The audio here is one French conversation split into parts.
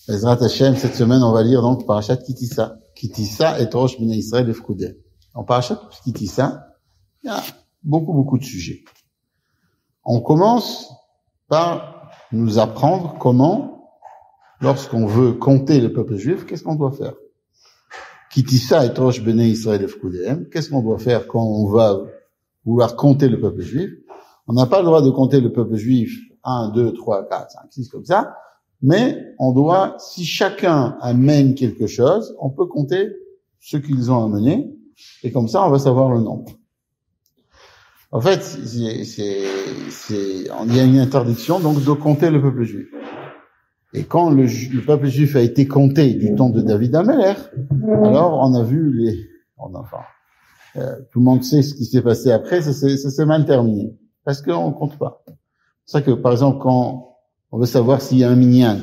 Ezrat Hashem, cette semaine, on va lire donc Parashat Kitissa. Kitissa et Rosh Bnei Israël et Fkoudé. En Parashat Kitissa, il y a beaucoup de sujets. On commence par nous apprendre comment, lorsqu'on veut compter le peuple juif, qu'est-ce qu'on doit faire. Kitissa et Rosh Bnei Israël et Fkoudé. Qu'est-ce qu'on doit faire quand on va vouloir compter le peuple juif? On n'a pas le droit de compter le peuple juif 1, 2, 3, 4, 5, 6 comme ça. Mais on doit, si chacun amène quelque chose, on peut compter ce qu'ils ont amené, et comme ça, on va savoir le nombre. En fait, il y a une interdiction, donc, de compter le peuple juif. Et quand le peuple juif a été compté du temps de David Ameler, alors on a vu tout le monde sait ce qui s'est passé après, ça s'est mal terminé. Parce qu'on compte pas. C'est ça que, par exemple, quand on veut savoir s'il y a un minyan,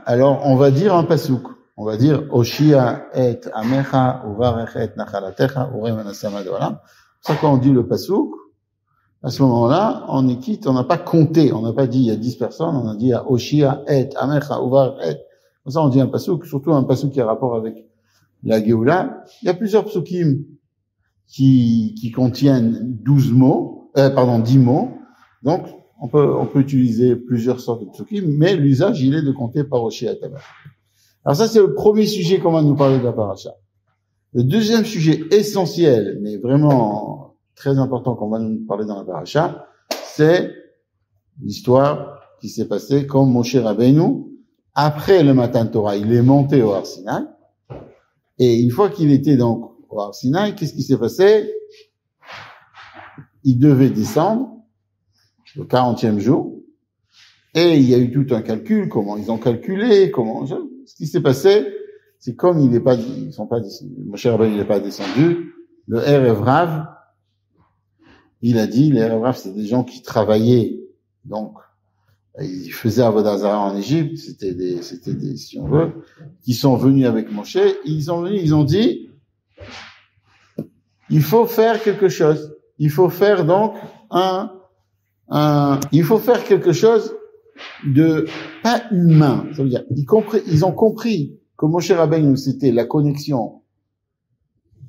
alors on va dire un pasouk. On va dire Oshia et Amecha uvarech et nachalatecha urem anasama de voilà. C'est ça quand on dit le pasouk. À ce moment-là, on est quitte, on n'a pas compté, on n'a pas dit il y a 10 personnes, on a dit Oshia et Amecha uvarech et. Comme ça on dit un pasouk, surtout un pasouk qui a rapport avec la Géoula. Il y a plusieurs psukim qui contiennent 10 mots. Donc on peut utiliser plusieurs sortes de psukim, mais l'usage, il est de compter par Oshia et Amecha. Alors ça, c'est le premier sujet qu'on va nous parler de la paracha. Le deuxième sujet essentiel, mais vraiment très important qu'on va nous parler dans la paracha, c'est l'histoire qui s'est passée quand Moshe Rabbeinu, après le Matan Torah, il est monté au Har Sinaï, et une fois qu'il était donc au Har Sinaï, qu'est-ce qui s'est passé? Il devait descendre le 40e jour, et il y a eu tout un calcul, comment ils ont calculé, ce qui s'est passé, c'est comme Moshe Rabbeinu n'est pas descendu, le Erev Rav, il a dit, les Erev Rav, c'est des gens qui travaillaient, donc, ils faisaient Avodah Zarah en Égypte, c'était des, si on veut, qui sont venus avec Moshe, ils ont dit, il faut faire quelque chose. Il faut faire donc il faut faire quelque chose de pas humain. Ça veut dire, ils ont compris que Moshe Rabbeinu, c'était la connexion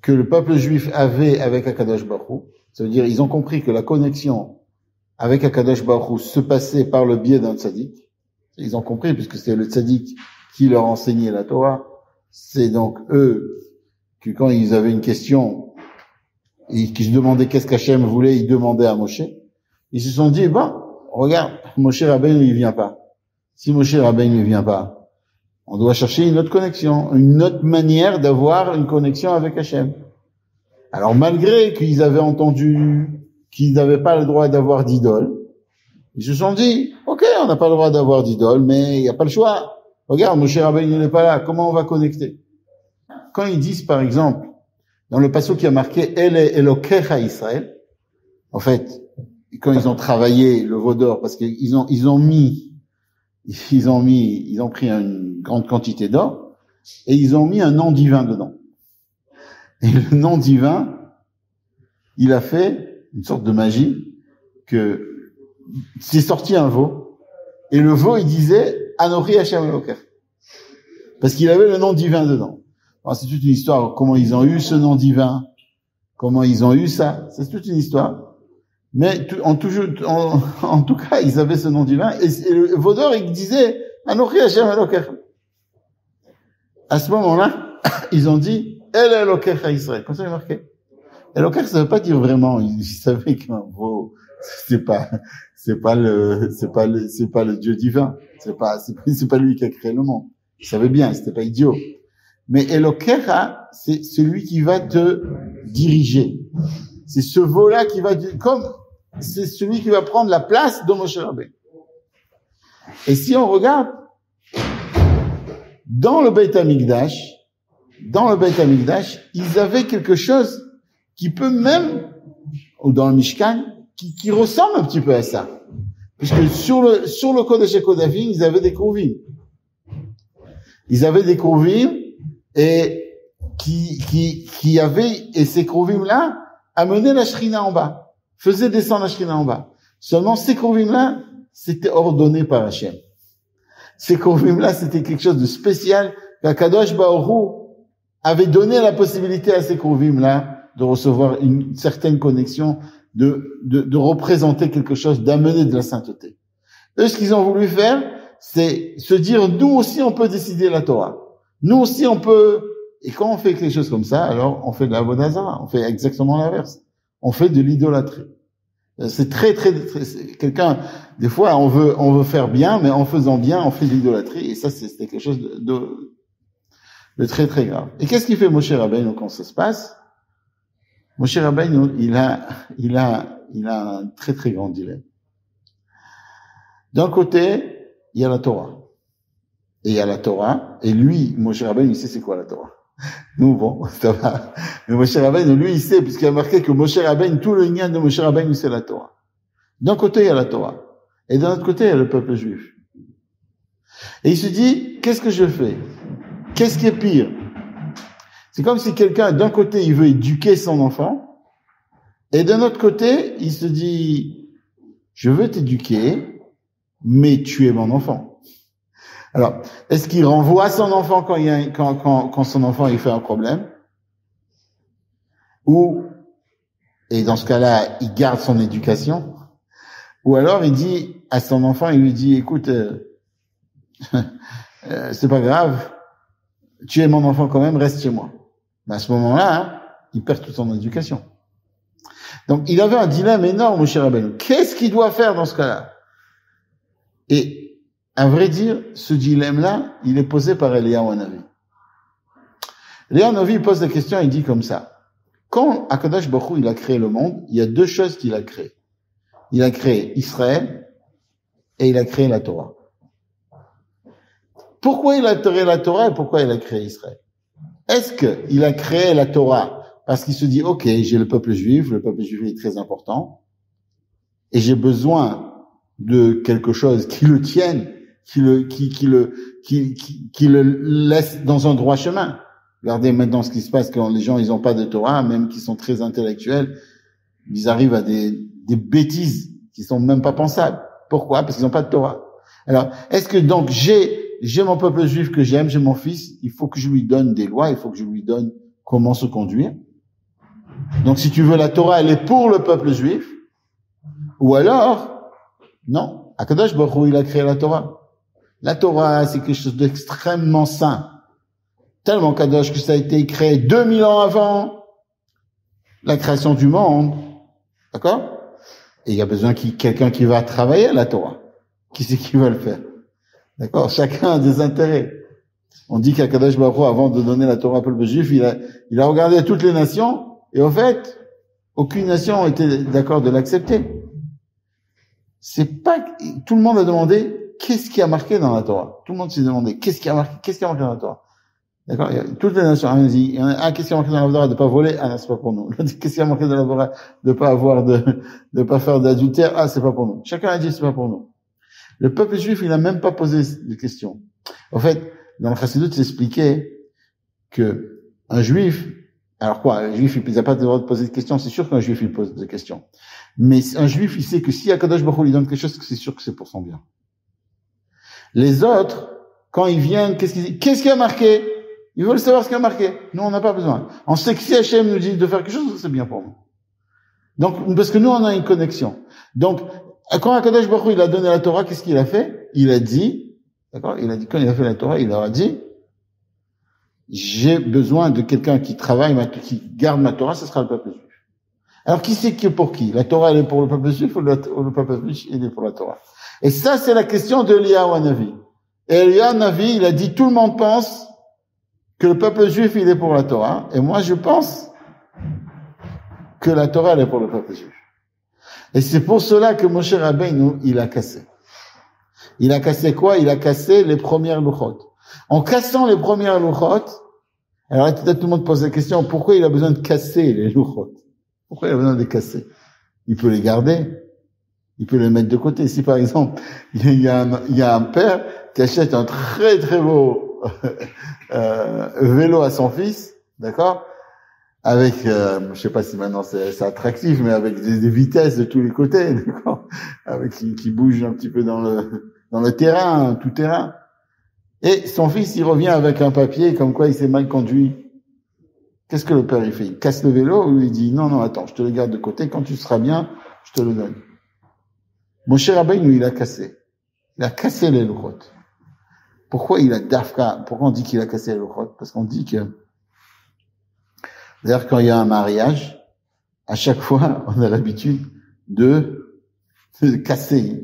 que le peuple juif avait avec Akadosh Baruch Hu. Ça veut dire, ils ont compris que la connexion avec Akadosh Baruch Hu se passait par le biais d'un tzaddik. Ils ont compris, puisque c'est le tzaddik qui leur enseignait la Torah. C'est donc eux que quand ils avaient une question et qu'ils se demandaient qu'est-ce qu'Hachem voulait, ils demandaient à Moshe. Ils se sont dit, regarde, Moshe Rabbeinu, il vient pas. Si Moshe Rabbeinu ne vient pas, on doit chercher une autre connexion, une autre manière d'avoir une connexion avec Hachem. Alors, malgré qu'ils avaient entendu qu'ils n'avaient pas le droit d'avoir d'idole, ils se sont dit, ok, on n'a pas le droit d'avoir d'idole, mais il n'y a pas le choix. Regarde, Moshe Rabbeinu n'est pas là, comment on va connecter? Quand ils disent, par exemple, dans le passage qui a marqué, El Elokecha Israël, en fait, quand ils ont travaillé le veau d'or, parce qu'ils ont pris une grande quantité d'or, et ils ont mis un nom divin dedans. Et le nom divin, il a fait une sorte de magie, que c'est sorti un veau, et le veau, il disait, Anochi Hashem Elokecha. Parce qu'il avait le nom divin dedans. Alors, c'est toute une histoire, comment ils ont eu ce nom divin, comment ils ont eu ça, c'est toute une histoire. Mais en tout cas, ils avaient ce nom divin, et le veau d'or, il disait, Anochi Hashem Elokecha. À ce moment-là, ils ont dit, El Elokecha Israël. Comme ça, il est marqué. Elokecha, ça veut pas dire vraiment, ils savaient qu'un veau, c'est pas le Dieu divin. C'est pas lui qui a créé le monde. Ils savaient bien, c'était pas idiot. Mais Elokecha, c'est celui qui va te diriger. C'est ce veau-là qui va, c'est celui qui va prendre la place de Moshe Rabbeinu. Et si on regarde, dans le Beit HaMikdash, ils avaient quelque chose qui peut même, ou dans le Mishkan, qui ressemble un petit peu à ça. Puisque sur le Kodesh HaKodashim, ils avaient des Kruvim. Et et ces Kruvim-là, amenaient la Shrina en bas, faisaient descendre la Shrina en bas. Seulement ces Kruvim-là, c'était ordonné par Hachem. Ces Kérouvim-là, c'était quelque chose de spécial qu'Akadosh Baruch Hu avait donné la possibilité à ces Kérouvim-là de recevoir une certaine connexion, de représenter quelque chose, d'amener de la sainteté. Eux, ce qu'ils ont voulu faire, c'est se dire, nous aussi, on peut décider la Torah. Nous aussi, on peut, et quand on fait quelque chose comme ça, alors, on fait de la Avodah Zarah. On fait exactement l'inverse. On fait de l'idolâtrie. C'est très, quelqu'un, des fois, on veut faire bien, mais en faisant bien, on fait de l'idolâtrie. Et ça, c'était quelque chose de très, très grave. Et qu'est-ce qu'il fait Moshe Rabbeinu quand ça se passe? Moshe Rabbeinu, il a un très, très grand dilemme. D'un côté, il y a la Torah. Et il y a la Torah. Et lui, Moshe Rabbeinu, il sait c'est quoi la Torah. Nous, bon, ça va. Mais Moshe Rabbeinu, lui, il sait, puisqu'il a marqué que Moshe Rabbeinu, tout le lien de Moshe Rabbeinu, c'est la Torah. D'un côté, il y a la Torah. Et d'un autre côté, il y a le peuple juif. Et il se dit, qu'est-ce que je fais? Qu'est-ce qui est pire? C'est comme si quelqu'un, d'un côté, il veut éduquer son enfant, et d'un autre côté, il se dit, je veux t'éduquer, mais tu es mon enfant. Alors, est-ce qu'il renvoie son enfant quand son enfant il fait un problème? Ou, et dans ce cas-là, il garde son éducation? Ou alors il dit à son enfant, il lui dit, écoute, c'est pas grave, tu es mon enfant quand même, reste chez moi. Mais à ce moment-là, il perd toute son éducation. Donc, il avait un dilemme énorme, Moshe Rabbeinu. Qu'est-ce qu'il doit faire dans ce cas-là? Et, à vrai dire, ce dilemme-là, il est posé par Eliyahu Hanavi. Eliyahu Hanavi pose la question, il dit comme ça. Quand Akadosh Baruch Hu, il a créé le monde, il y a deux choses qu'il a créées. Il a créé Israël et il a créé la Torah. Pourquoi il a créé la Torah et pourquoi il a créé Israël? Est-ce qu'il a créé la Torah parce qu'il se dit, OK, j'ai le peuple juif est très important, et j'ai besoin de quelque chose qui le tienne, qui le laisse dans un droit chemin. Regardez maintenant ce qui se passe quand les gens, ils ont pas de Torah, même qui sont très intellectuels, ils arrivent à des bêtises qui sont même pas pensables. Pourquoi? Parce qu'ils n'ont pas de Torah. Alors, est-ce que donc j'ai mon peuple juif que j'aime, j'ai mon fils, il faut que je lui donne des lois, il faut que je lui donne comment se conduire. Donc si tu veux, la Torah, elle est pour le peuple juif. Ou alors, non, Akadosh Baruch Hu, il a créé la Torah. La Torah, c'est quelque chose d'extrêmement saint. Tellement Kadosh que ça a été créé 2000 ans avant la création du monde. D'accord? Et il y a besoin quelqu'un qui va travailler à la Torah. Qui c'est qui va le faire? D'accord? Chacun a des intérêts. On dit qu'Akadosh Baruch Hu, avant de donner la Torah au peuple juif, il a regardé toutes les nations, et au fait, aucune nation était d'accord de l'accepter. C'est pas, tout le monde a demandé, qu'est-ce qui a marqué dans la Torah? Tout le monde s'est demandé, qu'est-ce qui a marqué dans la Torah? D'accord? Toutes les nations, il y en a un, qu'est-ce qui a marqué dans la Torah de pas voler? Ah, non, c'est pas pour nous. Qu'est-ce qui a marqué dans la Torah de pas avoir de pas faire d'adultère? Ah, c'est pas pour nous. Chacun a dit, c'est pas pour nous. Le peuple juif, il a même pas posé de questions. En fait, dans le Chassidut, c'est expliqué que un juif, alors quoi, un juif, il n'a pas le droit de poser de questions, c'est sûr qu'un juif, il pose des questions. Mais un juif, il sait que si Akadosh Baruch Hu lui donne quelque chose, c'est sûr que c'est pour son bien. Les autres, quand ils viennent, qu'est-ce qui a marqué? Ils veulent savoir ce qui a marqué. Nous, on n'a pas besoin. On sait que si Hachem nous dit de faire quelque chose, c'est bien pour nous. Donc, parce que nous, on a une connexion. Donc, quand Akadosh Baruch Hu, il a donné la Torah, qu'est-ce qu'il a fait? Il a dit, d'accord? Il a dit, quand il a fait la Torah, il leur a dit, j'ai besoin de quelqu'un qui travaille, qui garde ma Torah, ce sera le peuple juif. Alors, qui c'est qui est pour qui? La Torah, elle est pour le peuple juif ou le peuple juif, il est pour la Torah? Et ça, c'est la question de Eliyahu Hanavi. Et Eliyahu Hanavi, il a dit, tout le monde pense que le peuple juif, il est pour la Torah. Et moi, je pense que la Torah, elle est pour le peuple juif. Et c'est pour cela que Moshe Rabbeinu, il a cassé. Il a cassé quoi? Il a cassé les premières louchot. En cassant les premières louchot, alors peut-être tout le monde pose la question, pourquoi il a besoin de casser les louchot? Pourquoi il a besoin de les casser? Il peut les garder. Il peut les mettre de côté. Si par exemple, il y a un père qui achète un très très beau vélo à son fils, d'accord? Avec, je sais pas si maintenant c'est attractif, mais avec des vitesses de tous les côtés, d'accord? Avec qui bouge un petit peu dans le terrain, tout terrain. Et son fils, il revient avec un papier comme quoi il s'est mal conduit. Qu'est-ce que le père, il fait? Il casse le vélo ou il dit, non, attends, je te le garde de côté, quand tu seras bien, je te le donne. Moshe Rabbeinu, il a cassé. Il a cassé les Luchot. Pourquoi il a dafka? Pourquoi on dit qu'il a cassé les Luchot? Parce qu'on dit que, d'ailleurs, quand il y a un mariage, à chaque fois, on a l'habitude de casser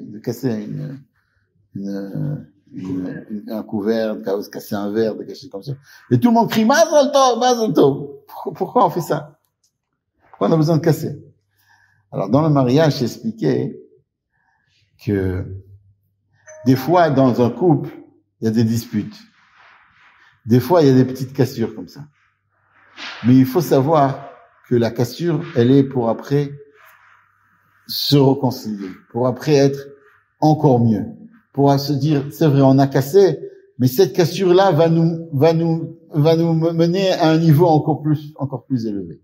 un couvert, de casser un verre, de quelque chose comme ça. Et tout le monde crie, Mazel Tov, Mazel Tov. Pourquoi on fait ça? Pourquoi on a besoin de casser? Alors, dans le mariage, c'est expliqué que, des fois, dans un couple, il y a des disputes. Des fois, il y a des petites cassures comme ça. Mais il faut savoir que la cassure, elle est pour après se réconcilier, pour après être encore mieux, pour se dire, c'est vrai, on a cassé, mais cette cassure-là va nous mener à un niveau encore plus élevé.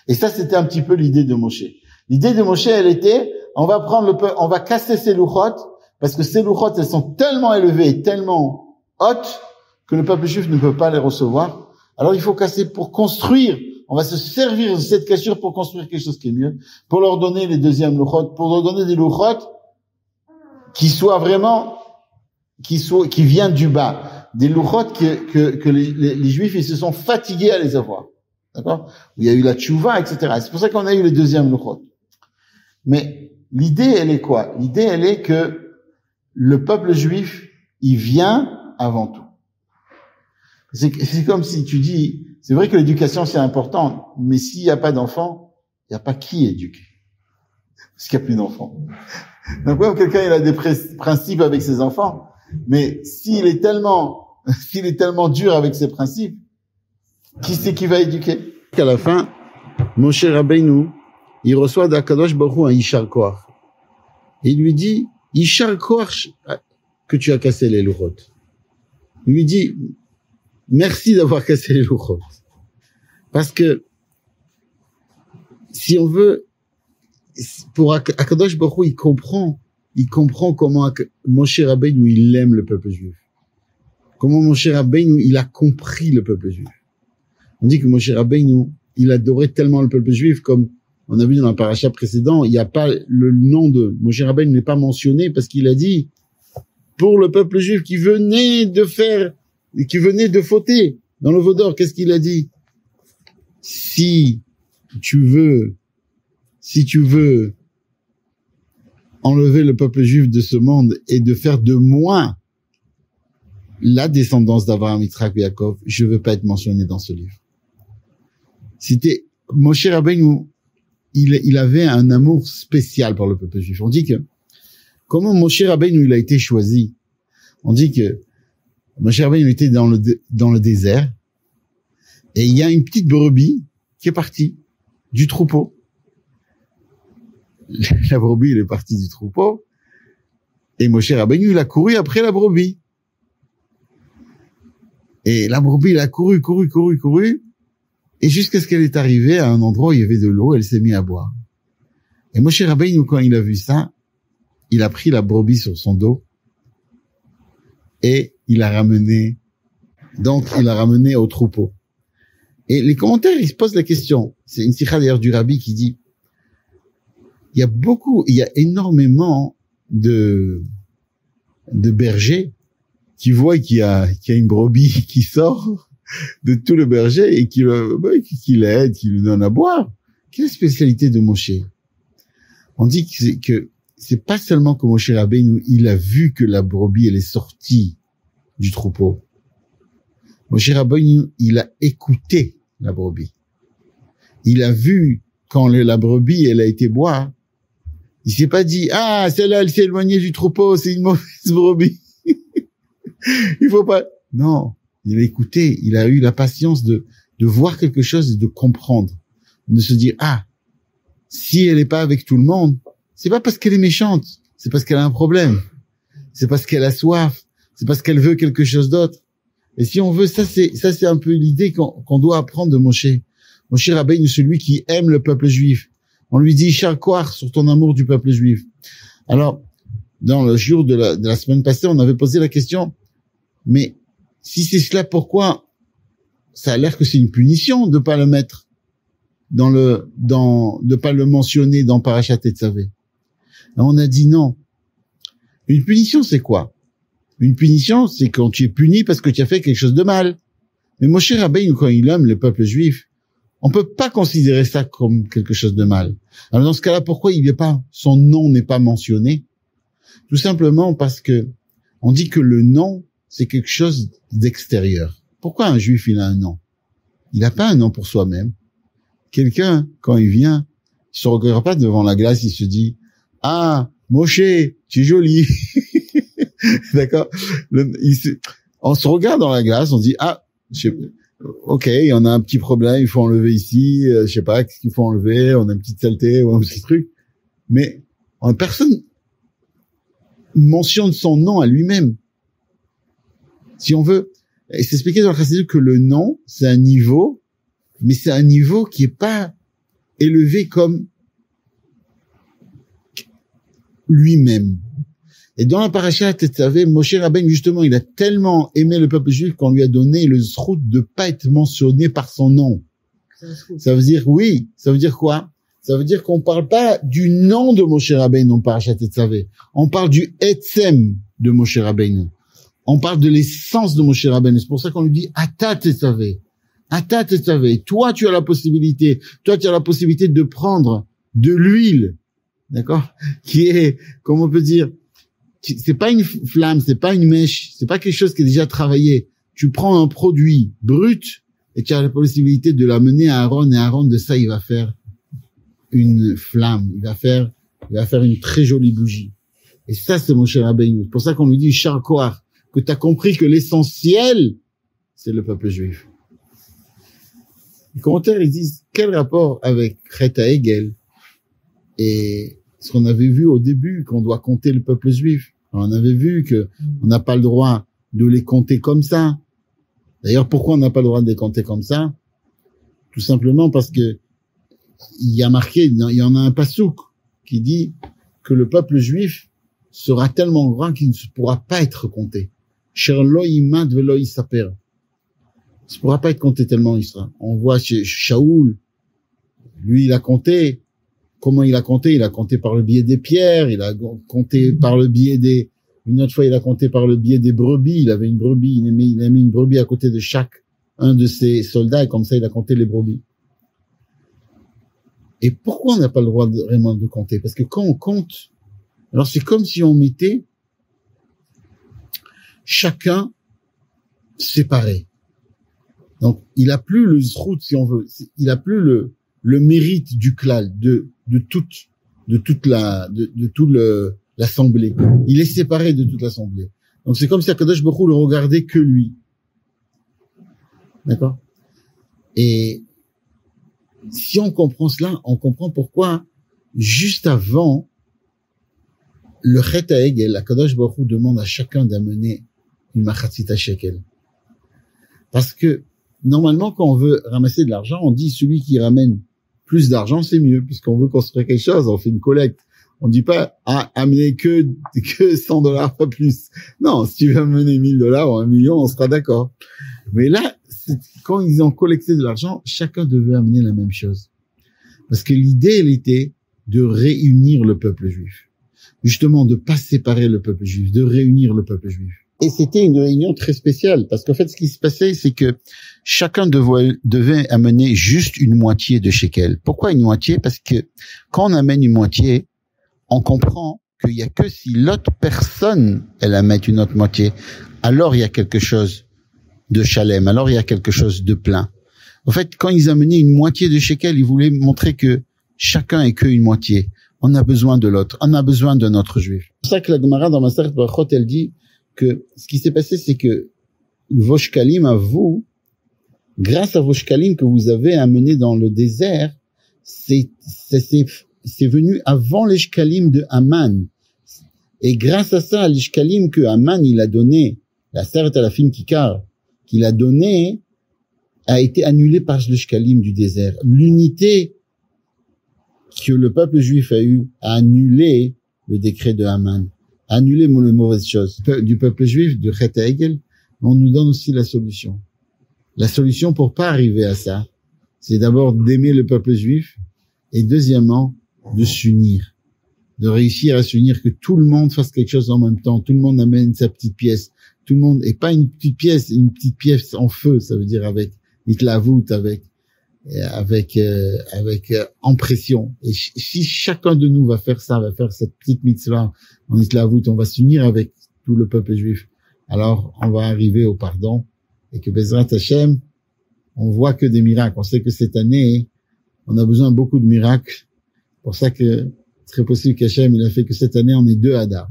Et ça, c'était un petit peu l'idée de Moshe. L'idée de Moshe, elle était, on va casser ces louchot, parce que ces louchot, elles sont tellement élevées, tellement hautes, que le peuple juif ne peut pas les recevoir. Alors, il faut casser pour construire. On va se servir de cette cassure pour construire quelque chose qui est mieux, pour leur donner les deuxièmes louchot, pour leur donner des louchot qui soient vraiment, qui viennent du bas. Des louchot que les juifs, ils se sont fatigués à les avoir. D'accord? Il y a eu la tchouva, etc. C'est pour ça qu'on a eu les deuxièmes louchot. Mais l'idée, elle est quoi? L'idée, elle est que le peuple juif, il vient avant tout. C'est comme si tu dis, c'est vrai que l'éducation c'est important, mais s'il n'y a pas d'enfants, il n'y a pas qui éduque. Parce qu'il n'y a plus d'enfants. Donc même quelqu'un il a des principes avec ses enfants, mais s'il est tellement dur avec ses principes, qui c'est qui va éduquer? Qu'à la fin, Moshe Rabbeinu, il reçoit d'Akadosh Baruch Hu un Yishar Koach. Et il lui dit, Yishar Koach que tu as cassé les louchot. Il lui dit, merci d'avoir cassé les louchot. Parce que, si on veut, pour Akadosh Baruch Hu, il comprend comment Moshe Rabbeinu, il aime le peuple juif. Comment Moshe Rabbeinu, il a compris le peuple juif. On dit que Moshe Rabbeinu, il adorait tellement le peuple juif, comme on a vu dans la paracha précédent, il n'y a pas, le nom de Moshe Rabbeinu n'est pas mentionné parce qu'il a dit, pour le peuple juif qui venait de fauter dans le Vaudor, qu'est-ce qu'il a dit? Si tu veux enlever le peuple juif de ce monde et de faire de moi la descendance d'Abraham, Yitzhak et Yaakov, je veux pas être mentionné dans ce livre. C'était Moshe Rabbeinu, il avait un amour spécial pour le peuple juif. On dit que comment Moshe Rabbeinu il a été choisi. On dit que Moshe Rabbeinu était dans le désert et il y a une petite brebis qui est partie du troupeau. La brebis elle est partie du troupeau et Moshe Rabbeinu il a couru après la brebis. Et la brebis elle a couru et jusqu'à ce qu'elle est arrivée à un endroit où il y avait de l'eau, elle s'est mise à boire. Et Moshe Rabbeinu quand il a vu ça, il a pris la brebis sur son dos et il l'a ramené au troupeau. Et les commentaires, ils se posent la question. C'est une sikha d'ailleurs du rabbi qui dit, il y a énormément de bergers qui voient qu'il y a une brebis qui sort de tout le berger et qui l'aide, qui lui donne à boire. Quelle est la spécialité de Moshe? On dit que c'est pas seulement que Moshe Rabbeinu, il a vu que la brebis, elle est sortie du troupeau. Moshe Rabbeinu, il a écouté la brebis. Il a vu quand la brebis, elle a été boire. Il s'est pas dit, ah, celle-là, elle s'est éloignée du troupeau, c'est une mauvaise brebis. Il faut pas, non. Il a écouté, il a eu la patience de voir quelque chose et de comprendre. De se dire, ah, si elle est pas avec tout le monde, c'est pas parce qu'elle est méchante, c'est parce qu'elle a un problème. C'est parce qu'elle a soif, c'est parce qu'elle veut quelque chose d'autre. Et si on veut, ça c'est un peu l'idée qu'on doit apprendre de Moshe. Moshe Rabbeinu, celui qui aime le peuple juif. On lui dit, Yishar Koach sur ton amour du peuple juif. Alors, dans le jour de la semaine passée, on avait posé la question, mais si c'est cela, pourquoi ça a l'air que c'est une punition de pas le mettre de pas le mentionner dans Parashat Tetzavé. On a dit non. Une punition, c'est quoi? Une punition, c'est quand tu es puni parce que tu as fait quelque chose de mal. Mais Moshe Rabbeinu, quand il aime le peuple juif, on peut pas considérer ça comme quelque chose de mal. Alors dans ce cas-là, pourquoi son nom n'est pas mentionné? Tout simplement parce que on dit que le nom, c'est quelque chose d'extérieur. Pourquoi un juif, il a un nom? Il n'a pas un nom pour soi-même. Quelqu'un, quand il vient, il se regarde pas devant la glace, il se dit, ah, Moshe, tu es joli. D'accord? On se regarde dans la glace, on dit, ah, ok, on a un petit problème, il faut enlever ici, je sais pas, qu'est-ce qu'il faut enlever, on a une petite saleté ou un petit truc. Mais personne mentionne son nom à lui-même. Si on veut, et c'est expliqué dans le Chassidut que le nom, c'est un niveau, mais c'est un niveau qui est pas élevé comme lui-même. Et dans la paracha Tetzavé, Moshe Rabbeinu, justement, il a tellement aimé le peuple juif qu'on lui a donné le zrout de pas être mentionné par son nom. Ça veut dire, oui, ça veut dire quoi? Ça veut dire qu'on parle pas du nom de Moshe Rabbeinu dans Parashat Tetzavé. On parle du etzem de Moshe Rabbeinu. On parle de l'essence de Moshe Rabbeinu. C'est pour ça qu'on lui dit Ata Tetzavé. Ata Tetzavé. Toi, tu as la possibilité de prendre de l'huile, d'accord? Qui est, comment on peut dire, c'est pas une flamme, c'est pas une mèche, c'est pas quelque chose qui est déjà travaillé. Tu prends un produit brut et tu as la possibilité de l'amener à Aaron, et Aaron, de ça, il va faire une flamme. Il va faire une très jolie bougie. Et ça, c'est Moshe Rabbeinu. C'est pour ça qu'on lui dit, Shar Koach, que tu as compris que l'essentiel, c'est le peuple juif. Les commentaires, ils disent, quel rapport avec Chet HaEgel et ce qu'on avait vu au début, qu'on doit compter le peuple juif. Alors, on avait vu que on n'a pas le droit de les compter comme ça. D'ailleurs, pourquoi on n'a pas le droit de les compter comme ça? Tout simplement parce que il y a marqué, il y en a un pasouk qui dit que le peuple juif sera tellement grand qu'il ne pourra pas être compté. Cher lo imad velo isaper. Ça ne pourra pas être compté tellement il sera. On voit chez Shaoul, lui, il a compté. Comment il a compté? Il a compté par le biais des pierres, il a compté par le biais une autre fois, il a compté par le biais des brebis. Il avait une brebis, il a mis une brebis à côté de chaque un de ses soldats, et comme ça, il a compté les brebis. Et pourquoi on n'a pas le droit vraiment de compter? Parce que quand on compte, alors c'est comme si on mettait chacun séparé. Donc, il a plus le zrout, si on veut. Il a plus le mérite du klal, de toute l'assemblée. Il est séparé de toute l'assemblée. Donc, c'est comme si Akadosh Baruch Hu le regardait que lui. D'accord? Et si on comprend cela, on comprend pourquoi, juste avant, le Chet HaEgel, Akadosh Baruch Hu demande à chacun d'amener une machatzita shekel. Parce que, normalement, quand on veut ramasser de l'argent, on dit celui qui ramène plus d'argent, c'est mieux, puisqu'on veut construire quelque chose, on fait une collecte. On dit pas, amener que $100, pas plus. Non, si tu veux amener $1000 ou $1 million, on sera d'accord. Mais là, quand ils ont collecté de l'argent, chacun devait amener la même chose. Parce que l'idée, elle était de réunir le peuple juif. Justement, de pas séparer le peuple juif, de réunir le peuple juif. Et c'était une réunion très spéciale, parce qu'en fait, ce qui se passait, c'est que chacun devait amener juste une moitié de shekel. Pourquoi une moitié? Parce que quand on amène une moitié, on comprend qu'il y a que si l'autre personne, elle amène une autre moitié, alors il y a quelque chose de shalem, alors il y a quelque chose de plein. En fait, quand ils amenaient une moitié de shekel, ils voulaient montrer que chacun est qu'une moitié. On a besoin de l'autre, on a besoin de notre juif. C'est pour ça que la Gemara dans Masechet Brachot, elle dit que ce qui s'est passé, c'est que vos shkalim à vous, grâce à vos shkalim que vous avez amenés dans le désert, c'est venu avant les shkalim de Haman. Et grâce à ça, les shkalim que Haman, il a donné, la seret à la fine kikar, qu'il a donné, a été annulé par le shkalim du désert. L'unité que le peuple juif a eu a annulé le décret de Haman, a annulé les mauvaises choses du peuple juif, de Chet HaEgel, mais on nous donne aussi la solution. La solution pour pas arriver à ça, c'est d'abord d'aimer le peuple juif et deuxièmement, de s'unir. De réussir à s'unir, que tout le monde fasse quelque chose en même temps, tout le monde amène sa petite pièce, tout le monde, et pas une petite pièce en feu, ça veut dire avec hitlavut, avec en pression. Et si chacun de nous va faire ça, va faire cette petite mitzvah en hitlavut, on va s'unir avec tout le peuple juif, alors on va arriver au pardon, et que Bezrat Hashem, on voit que des miracles. On sait que cette année, on a besoin de beaucoup de miracles. Pour ça que c'est très possible qu'Hachem, il a fait que cette année, on est 2 Hadar.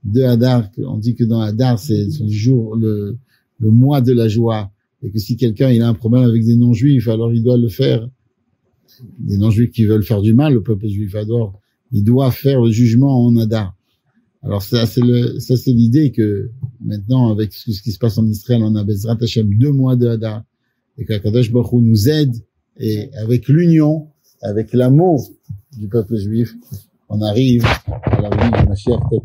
2 Hadar, on dit que dans Hadar, c'est le jour, le mois de la joie. Et que si quelqu'un, il a un problème avec des non-juifs, alors il doit le faire. Des non-juifs qui veulent faire du mal, le peuple juif adore. Il doit faire le jugement en Hadar. Alors ça, c'est l'idée que maintenant, avec ce qui se passe en Israël, on a Bezrat Hashem 2 mois de Hadar. Et qu'Akadosh Baruch Hu nous aide, et avec l'union, avec l'amour du peuple juif, on arrive à la venue de Mashiach Tête.